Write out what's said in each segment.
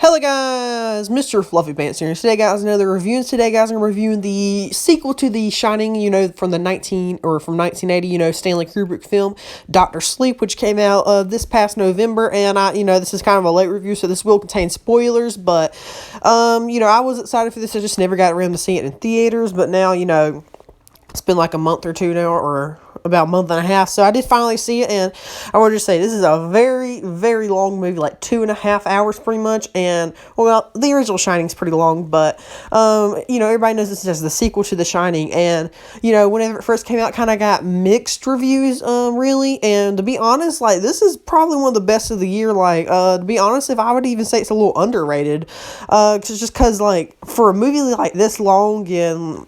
Hello guys, Mr. Fluffy Pants here. Today guys, another review. And today guys, I'm reviewing the sequel to The Shining, from the 1980, Stanley Kubrick film, Doctor Sleep, which came out this past November. And this is kind of a late review, so this will contain spoilers. But, I was excited for this. I just never got around to seeing it in theaters. But now, it's been like a month or two now, or about a month and a half, so I did finally see it, and I want to just say this is a very, very long movie, like 2.5 hours pretty much, and, well, the original Shining's pretty long, but, everybody knows this is the sequel to The Shining, and, whenever it first came out, kind of got mixed reviews, really, and to be honest, like, this is probably one of the best of the year, like, to be honest, if I would even say it's a little underrated, because, like, for a movie like this long, and,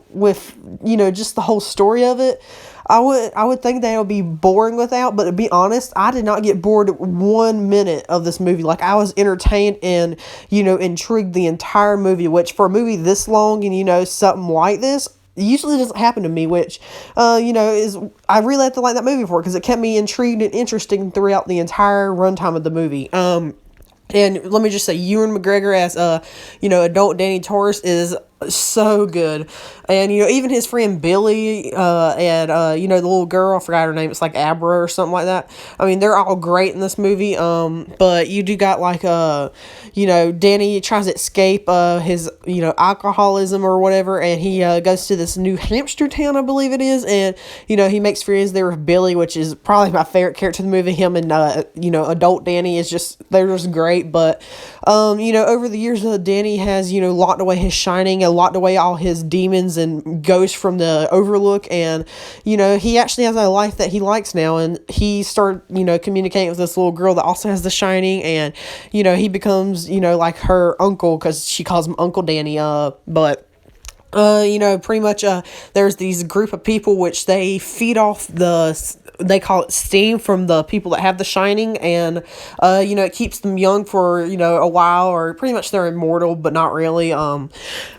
with, just the whole story of it, I would think that it would be boring without, but to be honest, I did not get bored 1 minute of this movie. Like, I was entertained and, intrigued the entire movie, which for a movie this long and, something like this, usually doesn't happen to me, which, is, I really have to like that movie for, because it kept me intrigued and interesting throughout the entire runtime of the movie. And let me just say, Ewan McGregor as, adult Danny Torrance is so good. And, even his friend Billy, and, the little girl, I forgot her name, it's like Abra or something like that. I mean, they're all great in this movie, but you do got, like, Danny tries to escape, his, alcoholism or whatever, and he, goes to this New Hampshire town, I believe it is, and, he makes friends there with Billy, which is probably my favorite character in the movie. Him and, adult Danny is just, they're just great, but, over the years, Danny has, locked away his Shining, and locked away all his demons and ghosts from the Overlook, and he actually has a life that he likes now, and he started communicating with this little girl that also has the Shining, and he becomes like her uncle, because she calls him Uncle Danny, but pretty much, there's these group of people which they feed off they call it steam from the people that have the Shining, and, it keeps them young for, a while, or pretty much they're immortal, but not really,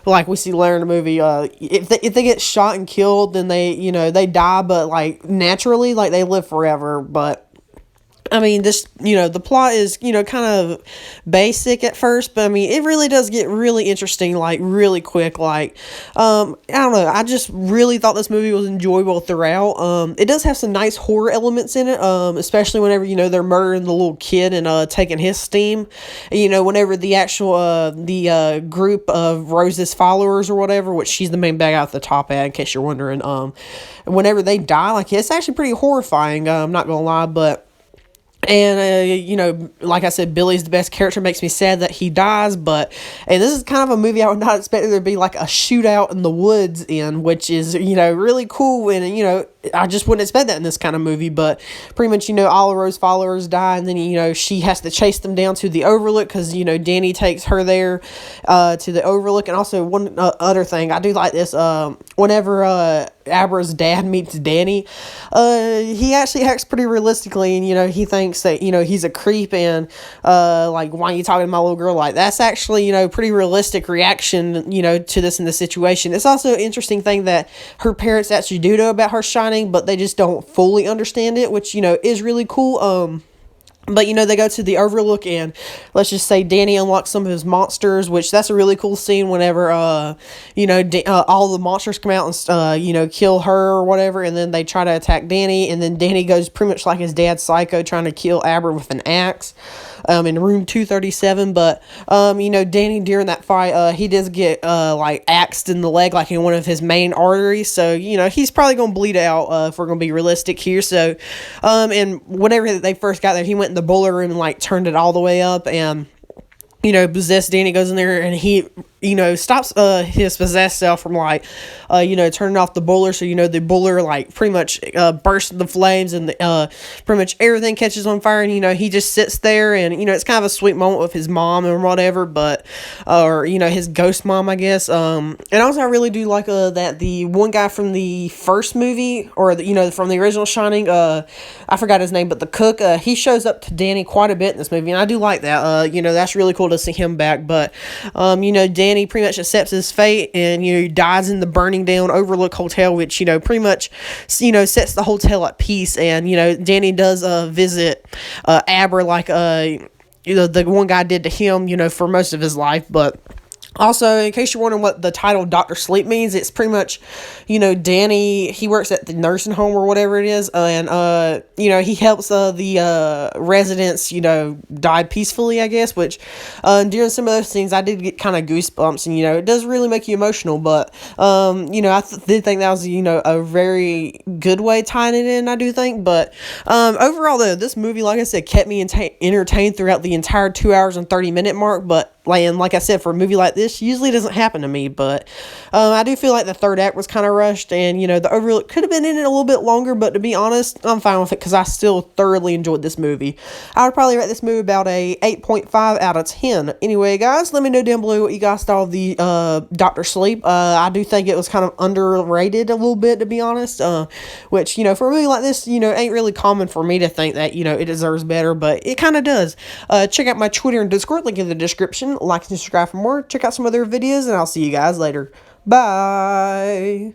like we see later in the movie, if they get shot and killed, then they die, but, like, naturally, like, they live forever, but, I mean, this, the plot is, kind of basic at first, but, I mean, it really does get really interesting, like, really quick, like, I don't know, I just really thought this movie was enjoyable throughout. It does have some nice horror elements in it, especially whenever, they're murdering the little kid and, taking his steam, whenever the actual, the group of Rose's followers or whatever, which she's the main bad guy at the top in case you're wondering, whenever they die, like, it's actually pretty horrifying, I'm not gonna lie, but, and, like I said, Billy's the best character. Makes me sad that he dies, and this is kind of a movie I would not expect there to be, like, a shootout in the woods in, which is, really cool, and, I just wouldn't expect that in this kind of movie, but pretty much, all of Rose's followers die, and then, she has to chase them down to the Overlook, because, Danny takes her there, to the Overlook, and also one other thing, I do like this, whenever, Abra's dad meets Danny, he actually acts pretty realistically, and, he thinks that, he's a creep, and, like, why are you talking to my little girl? Like, that's actually, pretty realistic reaction, to this in the situation. It's also an interesting thing that her parents actually do know about her Shining, but they just don't fully understand it, which, is really cool, but, they go to the Overlook, and let's just say Danny unlocks some of his monsters, which that's a really cool scene whenever, all the monsters come out and, kill her or whatever, and then they try to attack Danny, and then Danny goes pretty much like his dad Psycho, trying to kill Abra with an axe, in room 237, but, Danny, during that fight, he does get, like, axed in the leg, like, in one of his main arteries, so, he's probably gonna bleed out, if we're gonna be realistic here, so, and whenever they first got there, he went in the boiler room and, like, turned it all the way up, and, possessed Danny goes in there, and he, stops, his possessed self from, like, turning off the boiler, so, the boiler, like, pretty much, bursts into flames, and, pretty much everything catches on fire, and, he just sits there, and, it's kind of a sweet moment with his mom or whatever, but, or, his ghost mom, I guess, and also I really do like, that the one guy from the first movie, or, from the original Shining, I forgot his name, but the cook, he shows up to Danny quite a bit in this movie, and I do like that, that's really cool to see him back, but, Danny pretty much accepts his fate, and, he dies in the burning down Overlook Hotel, which, pretty much, sets the hotel at peace, and, Danny does, visit, Abra, like, the one guy did to him, for most of his life. But also, in case you're wondering what the title Dr. Sleep means, it's pretty much, Danny, he works at the nursing home or whatever it is, and, he helps the residents, die peacefully, I guess, which during some of those scenes, I did get kind of goosebumps, and, it does really make you emotional, but, I did think that was, a very good way tying it in, I do think, but overall, though, this movie, like I said, kept me entertained throughout the entire 2 hours and 30-minute mark, but, like I said, for a movie like this, usually doesn't happen to me, but I do feel like the third act was kind of rushed, and the Overlook could have been in it a little bit longer, but to be honest, I'm fine with it because I still thoroughly enjoyed this movie. I would probably rate this movie about a 8.5 out of 10. Anyway, guys, let me know down below what you guys thought of the Dr. Sleep. I do think it was kind of underrated a little bit, to be honest, which, for a movie like this, ain't really common for me to think that, it deserves better, but it kind of does. Check out my Twitter and Discord, link in the description. Like and subscribe for more. Check out some other videos, and I'll see you guys later. Bye.